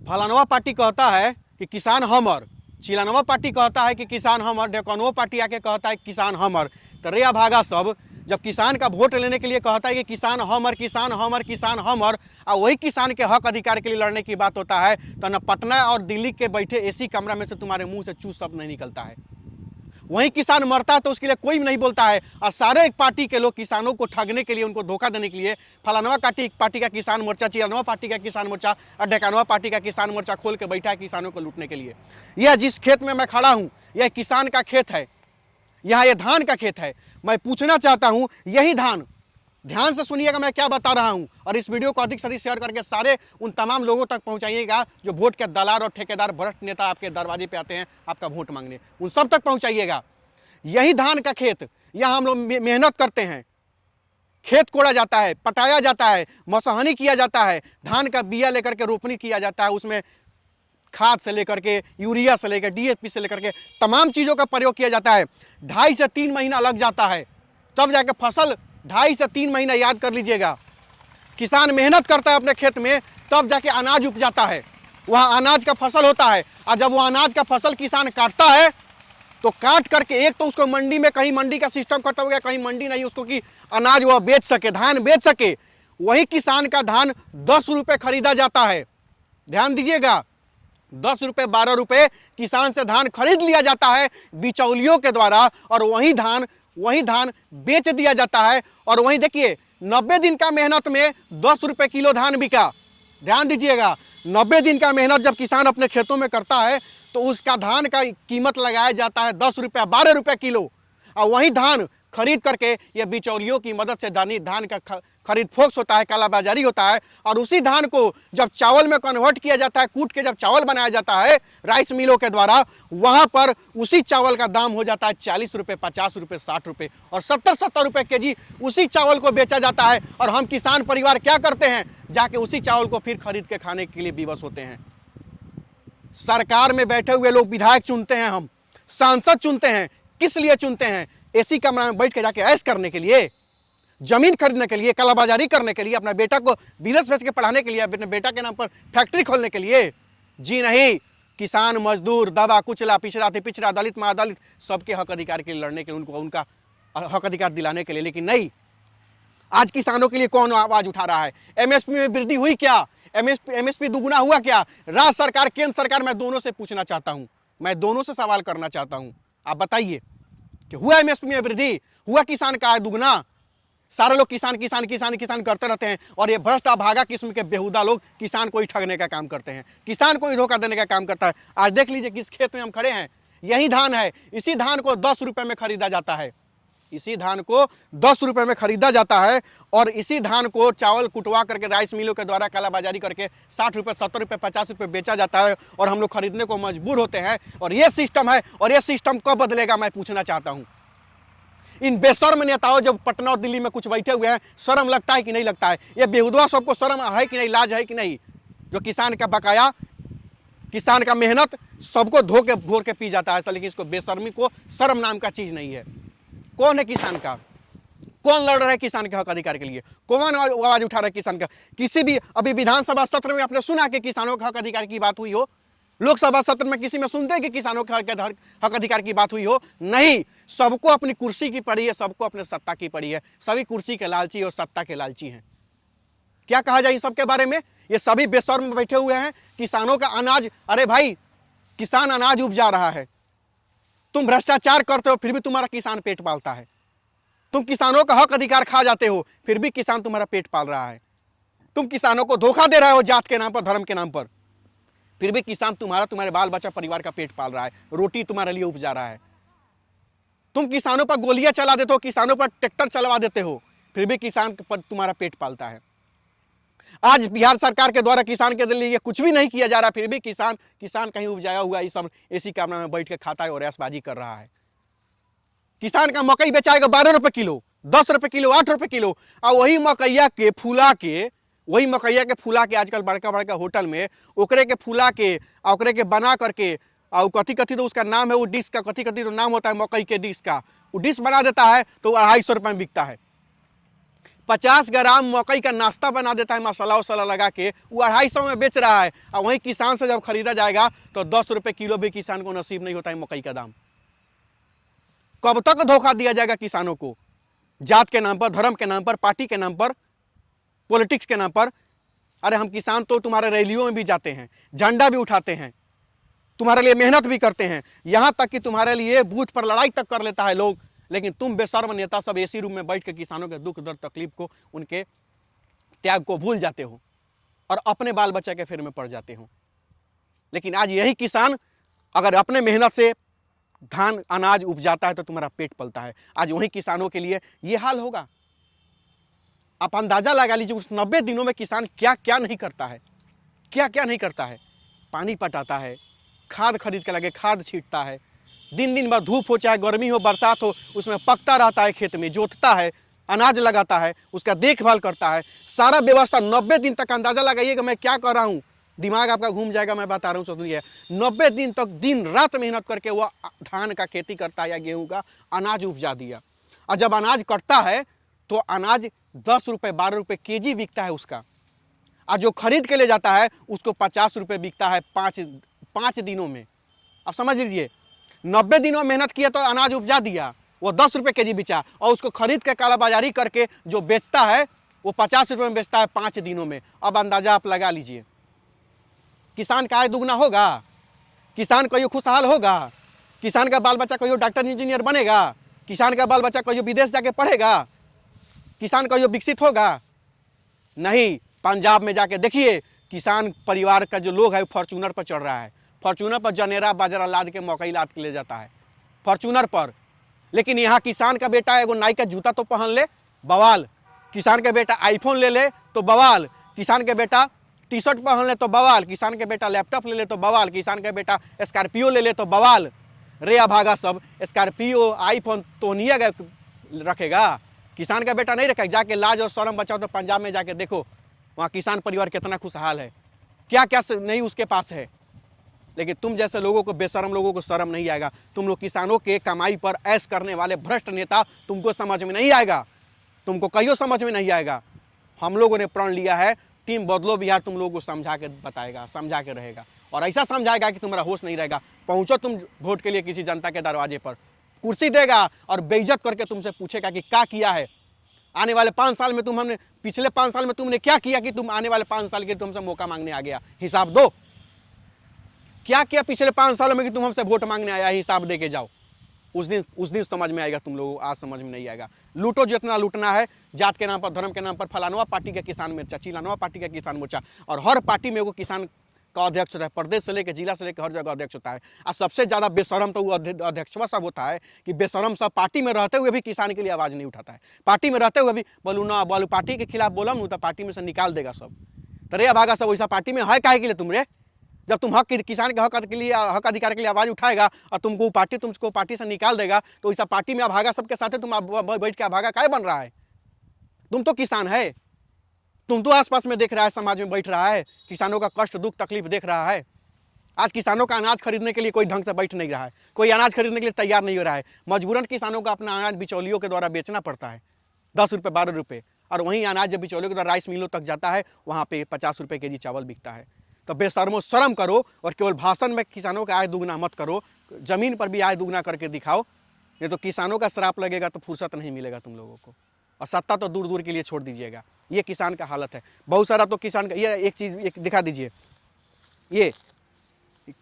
फलानवा party कहता है कि किसान हमर, चिलानवा पार्टी कहता है कि किसान हमर, ढेकनवा पार्टी आके कहता है किसान हमर। तो रे भागा सब, जब किसान का वोट लेने के लिए कहता है कि किसान हमर किसान हमर किसान हमर, और वही किसान के हक अधिकार के लिए लड़ने की बात होता है, तो न पटना और दिल्ली के बैठे एसी कमरा में से तुम्हारे मुंह से चू शब्द नहीं निकलता है। वहीं किसान मरता है तो उसके लिए कोई नहीं बोलता है, और सारे एक पार्टी के लोग किसानों को ठगने के लिए, उनको धोखा देने के लिए फलानवा पार्टी का किसान मोर्चा, चिलानवा पार्टी का किसान मोर्चा और ढेकानवा पार्टी का किसान मोर्चा खोल के बैठा है किसानों को लूटने के लिए। यह जिस खेत में मैं खड़ा हूँ यह किसान का खेत है, यहाँ यह धान का खेत है। मैं पूछना चाहता हूँ, यही धान, ध्यान से सुनिएगा मैं क्या बता रहा हूं, और इस वीडियो को अधिक से अधिक शेयर करके सारे उन तमाम लोगों तक पहुंचाइएगा जो वोट के दलाल और ठेकेदार भ्रष्ट नेता आपके दरवाजे पे आते हैं आपका वोट मांगने, उन सब तक पहुंचाइएगा। यही धान का खेत, यहाँ हम लोग मेहनत करते हैं, खेत कोड़ा जाता है, पटाया जाता है, मसहनी किया जाता है, धान का बिया लेकर के रोपनी किया जाता है, उसमें खाद से लेकर के यूरिया से लेकर DAP से लेकर के तमाम चीज़ों का प्रयोग किया जाता है। 2.5 से 3 महीना लग जाता है, तब जाके फसल, 2.5 से 3 महीना याद कर लीजिएगा, किसान मेहनत करता है अपने खेत में, तब जाके अनाज उपजाता है, वहाँ अनाज का फसल होता है। और जब वो अनाज का फसल किसान काटता है तो काट करके एक तो उसको मंडी में, कहीं मंडी का सिस्टम खत्म हो गया, कहीं मंडी नहीं उसको कि अनाज वह बेच सके, धान बेच सके, वही किसान का धान 10 रुपये खरीदा जाता है। ध्यान दीजिएगा, 10 रुपये 12 रुपये किसान से धान खरीद लिया जाता है बिचौलियों के द्वारा, और वही धान बेच दिया जाता है। और वहीं देखिए 90 दिन का मेहनत में 10 रुपये किलो धान बिका। ध्यान दीजिएगा, 90 दिन का मेहनत जब किसान अपने खेतों में करता है तो उसका धान का कीमत लगाया जाता है 10 रुपये 12 रुपये किलो, और वही धान खरीद करके ये बिचौलियों की मदद से धान का खरीद फोक्स होता है, कालाबाजारी होता है। और उसी धान को जब चावल में कन्वर्ट किया जाता है, कूट के जब चावल बनाया जाता है राइस मिलों के द्वारा, वहाँ पर उसी चावल का दाम हो जाता है 40 रुपये 50 रुपये 60 रुपये और 70 रुपये केजी उसी चावल को बेचा जाता है। और हम किसान परिवार क्या करते हैं, जाके उसी चावल को फिर खरीद के खाने के लिए विवश होते हैं। सरकार में बैठे हुए लोग विधायक चुनते हैं, हम सांसद चुनते हैं, किस लिए चुनते हैं? एसी कमरा में बैठ के जाके ऐश करने के लिए, जमीन खरीदने के लिए, कालाबाजारी करने के लिए, अपना बेटा को बिजनेस बेच के पढ़ाने के लिए, अपने बेटा के नाम पर फैक्ट्री खोलने के लिए? जी नहीं, किसान मजदूर, दबा कुचला, पिछड़ा अति पिछड़ा, दलित महादलित, सबके हक अधिकार के लिए लड़ने के लिए, उनको उनका हक अधिकार दिलाने के लिए। लेकिन नहीं, आज किसानों के लिए कौन आवाज उठा रहा है? MSP में वृद्धि हुई क्या? MSP दुगुना हुआ क्या? राज्य सरकार, केंद्र सरकार, मैं दोनों से पूछना चाहता हूं, मैं दोनों से सवाल करना चाहता हूं, आप बताइए कि हुआ MSP में वृद्धि? हुआ किसान का दुगुना? सारे लोग किसान किसान किसान किसान करते रहते हैं, और ये भ्रष्ट अभागा किस्म के बेहुदा लोग किसान को ही ठगने का काम करते हैं, किसान को ही धोखा देने का काम करता है। आज देख लीजिए किस खेत में हम खड़े हैं, यही धान है, इसी धान को 10 रुपये में खरीदा जाता है, इसी धान को 10 रुपये में खरीदा जाता है, और इसी धान को चावल कुटवा करके राइस मिलों के द्वारा कालाबाजारी करके 60 रुपये 70 रुपये 50 रुपये बेचा जाता है, और हम लोग खरीदने को मजबूर होते हैं। और ये सिस्टम है, और ये सिस्टम कब बदलेगा, मैं पूछना चाहता हूँ। इन बेशर्म नेताओं जब पटना और दिल्ली में कुछ बैठे हुए हैं, शर्म लगता है कि नहीं लगता है? ये बेहुदवा सबको शर्म है कि नहीं, लाज है कि नहीं? जो किसान का बकाया, किसान का मेहनत सबको घोर के पी जाता है, लेकिन इसको बेशर्मी को शर्म नाम का चीज नहीं है। कौन है किसान का? कौन लड़ रहा है किसान के हक अधिकार के लिए? कौन आवाज उठा रहा है किसान का? किसी भी अभी विधानसभा सत्र में आपने सुना कि किसानों के हक अधिकार की बात हुई हो? लोकसभा सत्र में किसी में सुनते हैं कि किसानों के हक अधिकार की बात हुई हो? नहीं, सबको अपनी कुर्सी की पड़ी है, सबको अपने सत्ता की पड़ी है, सभी कुर्सी के लालची और सत्ता के लालची हैं। क्या कहा जाए इन सबके बारे में? ये सभी बेशर्म बैठे हुए हैं, किसानों का अनाज, अरे भाई किसान अनाज उपजा रहा है, तुम भ्रष्टाचार करते हो फिर भी तुम्हारा किसान पेट पालता है, तुम किसानों का हक अधिकार खा जाते हो फिर भी किसान तुम्हारा पेट पाल रहा है, तुम किसानों को धोखा दे रहे हो जात के नाम पर, धर्म के नाम पर, फिर भी किसान तुम्हारे बाल बच्चा परिवार का पेट पाल रहा है, रोटी तुम्हारे लिए उपजा रहा है। तुम किसानों पर गोलियां चला देते हो, किसानों पर ट्रैक्टर चलवा देते हो, फिर भी किसान पर तुम्हारा पेट पालता है। आज बिहार सरकार के द्वारा किसान के लिए कुछ भी नहीं किया जा रहा, फिर भी किसान कहीं उपजाया हुआ ये सब एसी कमरा में बैठ के खाता है और ऐशबाजी कर रहा है। किसान का मकई बेचाएगा 12 रुपये किलो, 10 रुपये किलो, 8 रुपये किलो, और वही मकैया के फूला के आजकल बड़का बड़का होटल में ओकरे के फूला के ओकरे के बना करके, और कथी तो उसका नाम है, वो डिश का कथी तो नाम होता है मकई के डिश का, वो डिश बना देता है तो 250 रुपये में बिकता है। 50 ग्राम मकई का नाश्ता बना देता है मसाला वसाला लगा के, वो 250 में बेच रहा है। और वहीं किसान से जब खरीदा जाएगा तो 10 रुपये किलो भी किसान को नसीब नहीं होता है मकई का दाम। कब तक धोखा दिया जाएगा किसानों को? जात के नाम पर, धर्म के नाम पर, पार्टी के नाम पर, पॉलिटिक्स के नाम पर। अरे हम किसान तो तुम्हारे रैलियों में भी जाते हैं, झंडा भी उठाते हैं, तुम्हारे लिए मेहनत भी करते हैं, यहां तक कि तुम्हारे लिए बूथ पर लड़ाई तक कर लेता है लोग। लेकिन तुम बेशर्म नेता सब एसी रूम में बैठ के किसानों के दुख दर्द तकलीफ को, उनके त्याग को भूल जाते हो और अपने बाल बच्चे के फेर में पड़ जाते हो। लेकिन आज यही किसान अगर अपने मेहनत से धान अनाज उपजाता है तो तुम्हारा पेट पलता है। आज वही किसानों के लिए ये हाल होगा। आप अंदाजा लगा लीजिए उस 90 दिनों में किसान क्या क्या नहीं करता है, क्या क्या नहीं करता है। पानी पटाता है, खाद खरीद के लगे खाद छींटता है, दिन दिन भर धूप हो चाहे गर्मी हो बरसात हो उसमें पकता रहता है, खेत में जोतता है, अनाज लगाता है, उसका देखभाल करता है, सारा व्यवस्था 90 दिन तक। अंदाजा लगाइएगा मैं क्या कर रहा हूँ, दिमाग आपका घूम जाएगा, मैं बता रहा हूँ। सुनिए, 90 दिन तक दिन रात मेहनत करके वह धान का खेती करता है या गेहूं का अनाज उपजा दिया। और जब अनाज कटता है तो अनाज 10 रुपये 12 रुपये केजी बिकता है उसका, और जो खरीद के ले जाता है उसको 50 रुपये बिकता है 5 दिनों में। अब समझ लीजिए, 90 दिनों में मेहनत किया तो अनाज उपजा दिया, वो 10 रुपये केजी बेचा, और उसको खरीद के कालाबाजारी करके जो बेचता है वो 50 रुपये में बेचता है 5 दिनों में। अब अंदाजा आप लगा लीजिए, किसान का आय दुगना होगा? किसान कहियो खुशहाल होगा? किसान का बाल बच्चा कहियो डॉक्टर इंजीनियर बनेगा? किसान का बाल बच्चा कहियो विदेश जाके पढ़ेगा? किसान कहियो विकसित होगा? नहीं। पंजाब में जाके देखिए, किसान परिवार का जो लोग है फॉर्चूनर पर चढ़ रहा है, फॉर्चूनर पर जनेरा बाजरा लाद के मकई लाद के ले जाता है फॉर्चूनर पर। लेकिन यहाँ किसान का बेटा एगो नाई का जूता तो पहन ले, बवाल। किसान के बेटा आईफोन ले ले तो बवाल। किसान के बेटा टी शर्ट पहन ले तो बवाल। किसान के बेटा लैपटॉप ले ले तो बवाल। किसान के बेटा स्कॉर्पियो ले ले तो बवाल। रे अभागा सब, स्कॉर्पियो आईफोन तोनिया रखेगा, किसान का बेटा नहीं रखेगा। जाके लाज और शर्म बचाओ तो पंजाब में जाके देखो, वहाँ किसान परिवार कितना खुशहाल है, क्या क्या नहीं उसके पास है। लेकिन तुम जैसे लोगों को, बेशरम लोगों को शर्म नहीं आएगा। तुम लोग किसानों के कमाई पर ऐश करने वाले भ्रष्ट नेता, तुमको समझ में नहीं आएगा, तुमको कहियो समझ में नहीं आएगा। हम लोगों ने प्रण लिया है, टीम बदलो बिहार तुम लोगों को समझा के बताएगा, समझा के रहेगा, और ऐसा समझाएगा कि तुम्हारा होश नहीं रहेगा। पहुंचो तुम वोट के लिए किसी जनता के दरवाजे पर, कुर्सी देगा और बेइज्जत करके तुमसे पूछेगा कि क्या किया है आने वाले 5 साल में, तुम हमने पिछले 5 साल में तुमने क्या किया कि तुम आने वाले 5 साल के तुमसे मौका मांगने आ गया। हिसाब दो, क्या किया पिछले 5 सालों में कि तुम हमसे वोट मांगने आया, हिसाब दे के जाओ। उस दिन समझ में आएगा तुम लोगों को, आज समझ में नहीं आएगा। लूटो जितना लूटना है, जात के नाम पर, धर्म के नाम पर, फलानवा पार्टी का किसान मोर्चा, चिलानवा पार्टी का किसान मोर्चा, और हर पार्टी में वो किसान का अध्यक्ष होता है, प्रदेश से लेकर जिला से लेकर हर जगह अध्यक्ष होता है। और सबसे ज़्यादा बेशरम तो वो अध्यक्षवा सब होता है कि बेशरम सब पार्टी में रहते हुए भी किसान के लिए आवाज़ नहीं उठाता है। पार्टी में रहते हुए भी बोलू ना बोलू, पार्टी के खिलाफ बोलम तो पार्टी में से निकाल देगा सब। तो रे भागा सब, वैसा पार्टी में है काहे के लिए तुम रे? जब तुम किसान के हक के लिए, हक अधिकार के लिए आवाज़ उठाएगा और तुमको पार्टी से निकाल देगा, तो ऐसा पार्टी में अभागा सबके साथ तुम बैठ के अभागा काहे बन रहा है? तुम तो किसान है, तुम तो आसपास में देख रहा है, समाज में बैठ रहा है, किसानों का कष्ट दुख तकलीफ देख रहा है। आज किसानों का अनाज खरीदने के लिए कोई ढंग से बैठ नहीं रहा है, कोई अनाज खरीदने के लिए तैयार नहीं हो रहा है। मजबूरन किसानों का अपना अनाज बिचौलियों के द्वारा बेचना पड़ता है, 10 रुपये 12 रुपये, और वहीं अनाज जब बिचौलियों के द्वारा राइस मिलों तक जाता है, वहाँ पे 50 रुपये केजी चावल बिकता है। तो बेशर्मो शर्म करो, और केवल भाषण में किसानों का आय दुगना मत करो, जमीन पर भी आय दुगना करके दिखाओ। नहीं तो किसानों का श्राप लगेगा तो फुर्सत नहीं मिलेगा तुम लोगों को, और सत्ता तो दूर दूर के लिए छोड़ दीजिएगा। ये किसान का हालत है। बहुत सारा तो किसान का, ये एक चीज़ एक दिखा दीजिए, ये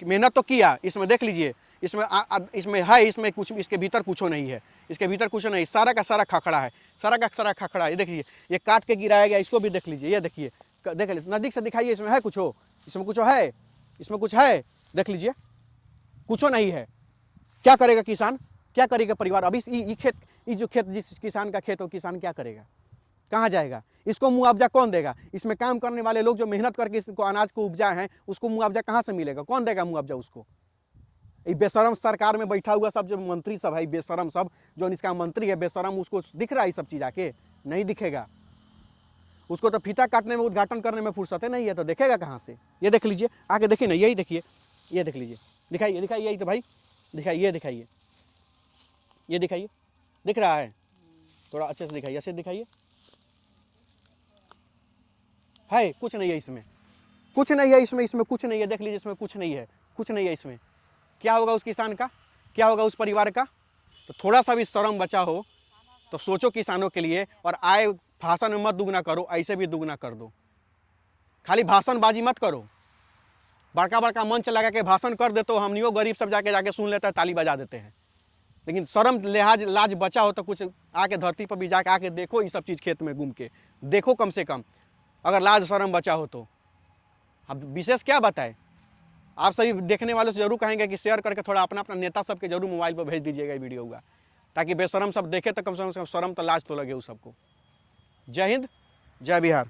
मेहनत तो किया, इसमें देख लीजिए, इसमें है, इसमें कुछ, इसके भीतर कुछ नहीं है, इसके भीतर कुछ नहीं, सारा का सारा खखड़ा है, सारा का सारा खखड़ा है। ये देखिए, ये काट के गिराया गया, इसको भी देख लीजिए, ये देखिए, देख लीजिए, नज़दीक से दिखाइए, इसमें है कुछ हो, इसमें कुछ है, इसमें कुछ है, देख लीजिए, कुछ नहीं है। क्या करेगा किसान, क्या करेगा परिवार? अभी ये जो खेत, जिस किसान का खेत हो, किसान क्या करेगा, कहाँ जाएगा? इसको मुआवजा कौन देगा? इसमें काम करने वाले लोग जो मेहनत करके इसको अनाज को उपजाए हैं, उसको मुआवजा कहाँ से मिलेगा? कौन देगा मुआवजा उसको? ये बेशरम सरकार में बैठा हुआ सब जो मंत्री सब है, बेशरम सब, जो इसका मंत्री है बेशरम, उसको दिख रहा है ये सब चीज़? आके नहीं दिखेगा उसको, तो फीता काटने में, उद्घाटन करने में फुर्सत नहीं है, तो देखेगा कहाँ से? ये देख लीजिए, आके देखिए ना, यही देखिए, ये देख लीजिए, दिखाइए दिखाइए, यही तो भाई दिखाइए, ये दिखाइए, ये दिखाइए, दिख रहा है? थोड़ा अच्छे से दिखाइए, ऐसे दिखाइए, है? कुछ नहीं है इसमें, कुछ नहीं है इसमें, इसमें कुछ नहीं है, देख लीजिए इसमें कुछ नहीं है, कुछ नहीं है इसमें। क्या होगा उस किसान का, क्या होगा उस परिवार का? तो थोड़ा सा भी शर्म बचा हो तो सोचो किसानों के लिए, और आए भाषण में मत दुगना करो, ऐसे भी दुगना कर दो। खाली भाषणबाजी मत करो, बड़का बड़का मंच लगा के भाषण कर देते हो, हमनियो गरीब सब जाके सुन लेते हैं, ताली बजा देते हैं। लेकिन शर्म लिहाज लाज बचा हो तो कुछ आके धरती पर भी जाके आके देखो, ये सब चीज़ खेत में घूम के देखो कम से कम, अगर लाज शर्म बचा हो तो। अब विशेष क्या बताए, आप सभी देखने वालों से जरूर कहेंगे कि शेयर करके थोड़ा अपना अपना नेता सबके जरूर मोबाइल पर भेज दीजिएगा वीडियो का, ताकि बेशरम सब देखे तो कम से कम शर्म तो लाज तो लगे उस सबको। जय हिंद, जय बिहार।